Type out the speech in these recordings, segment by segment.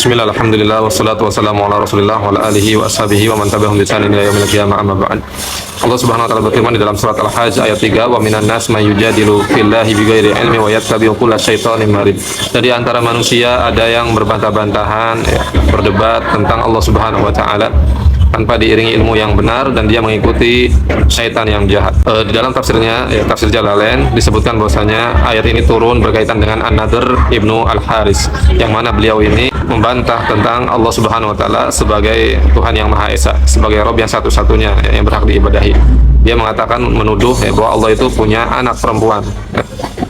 Bismillah, alhamdulillah, wassalatu wassalamu ala rasulillah wa ala alihi wa ashabihi wa man tabi'ahum bi ihsanin ila yaumil qiyamah, amma ba'd. Allah Subhanahu wa taala berfirman di dalam surat Al-Hajj ayat 3, wa minan nas may yujadilu fillahi bighairi ilmi wa yattabi'u kulla syaitanin marid. Jadi antara manusia ada yang berbantah-bantahan, berdebat tentang Allah Subhanahu wa taala tanpa diiringi ilmu yang benar, dan dia mengikuti syaitan yang jahat. Di dalam tafsirnya, tafsir Jalalain, disebutkan bahwasanya ayat ini turun berkaitan dengan An-Nadhr ibnu Al-Haris, yang mana beliau ini membantah tentang Allah Subhanahu wa taala sebagai Tuhan yang Maha Esa, sebagai Rabb yang satu-satunya yang berhak diibadahi. Dia mengatakan, menuduh bahwa Allah itu punya anak perempuan.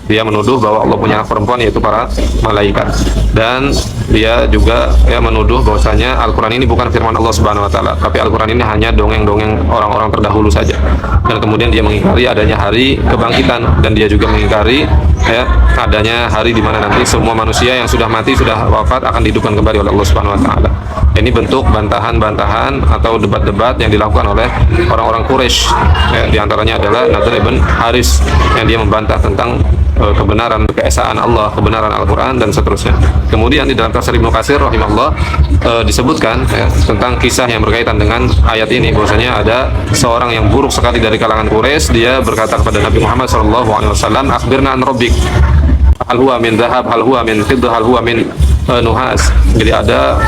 Dia menuduh bahwa Allah punya anak perempuan, yaitu para malaikat. Dan dia juga menuduh bahwasanya Al-Quran ini bukan firman Allah Subhanahu wa taala, tapi Al-Quran ini hanya dongeng-dongeng orang-orang terdahulu saja. Dan kemudian dia mengingkari adanya hari kebangkitan, dan dia juga mengingkari adanya hari di mana nanti semua manusia yang sudah mati, sudah wafat, akan dihidupkan kembali oleh Allah Subhanahu wa taala. Ini bentuk bantahan-bantahan atau debat-debat yang dilakukan oleh orang-orang Quraisy. Di antaranya adalah Nadhr ibn Haris, yang dia membantah tentang kebenaran keesaan Allah, kebenaran Al-Quran, dan seterusnya. Kemudian di dalam tafsir Ibnu Katsir rahimahullah disebutkan tentang kisah yang berkaitan dengan ayat ini, bahwasanya ada seorang yang buruk sekali dari kalangan Quraisy. Dia berkata kepada Nabi Muhammad SAW, akhbirna an rabbik, hal huwa min dhahab, hal huwa min fiddah, hal huwa min nuhas. Jadi ada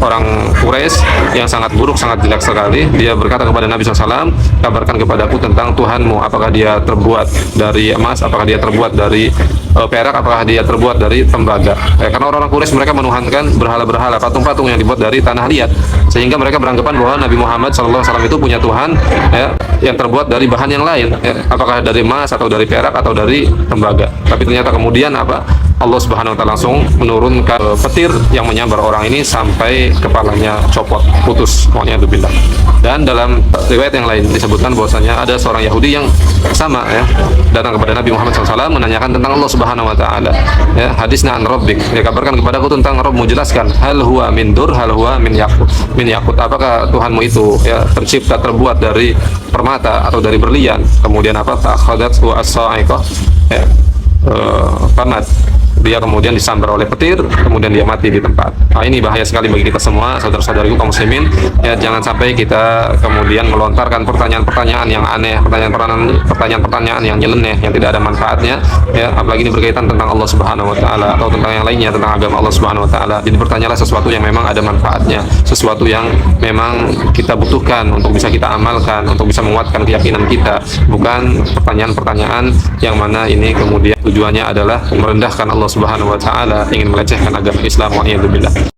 orang Quraisy yang sangat buruk, sangat jelek sekali. Dia berkata kepada Nabi SAW, kabarkan kepadaku tentang Tuhanmu, apakah dia terbuat dari emas, apakah dia terbuat dari perak, apakah dia terbuat dari tembaga. Karena orang-orang Quraisy mereka menuhankan berhala-berhala, patung-patung yang dibuat dari tanah liat, sehingga mereka beranggapan bahwa Nabi Muhammad SAW itu punya Tuhan yang terbuat dari bahan yang lain, apakah dari emas atau dari perak atau dari tembaga. Tapi ternyata kemudian Allah Subhanahu wa taala langsung menurunkan petir yang menyambar orang ini sampai kepalanya copot, putus, pokoknya itu billah. Dan dalam riwayat yang lain disebutkan bahwasanya ada seorang Yahudi yang sama datang kepada Nabi Muhammad SAW menanyakan tentang Allah Subhanahu wa taala. Hadisna an rabbik, dia kabarkan kepadaku tentang Rabbmu, jelaskan, hal huwa min dur, hal huwa min yakut, apakah Tuhanmu itu tercipta, terbuat dari permata atau dari berlian. Kemudian ta'khadathu as-sa'iqah, pamat, dia kemudian disambar oleh petir, kemudian dia mati di tempat. Ini bahaya sekali bagi kita semua, saudara-saudariku kaum muslimin. Jangan sampai kita kemudian melontarkan pertanyaan-pertanyaan yang aneh, pertanyaan-pertanyaan yang nyeleneh, yang tidak ada manfaatnya, apalagi ini berkaitan tentang Allah Subhanahu wa taala atau tentang yang lainnya, tentang agama Allah Subhanahu wa taala. Jadi bertanyalah sesuatu yang memang ada manfaatnya, sesuatu yang memang kita butuhkan untuk bisa kita amalkan, untuk bisa menguatkan keyakinan kita, bukan pertanyaan-pertanyaan yang mana ini kemudian tujuannya adalah merendahkan Allah Subhanahu wa taala, ingin melecehkan agama Islam, wa iyadzu billah.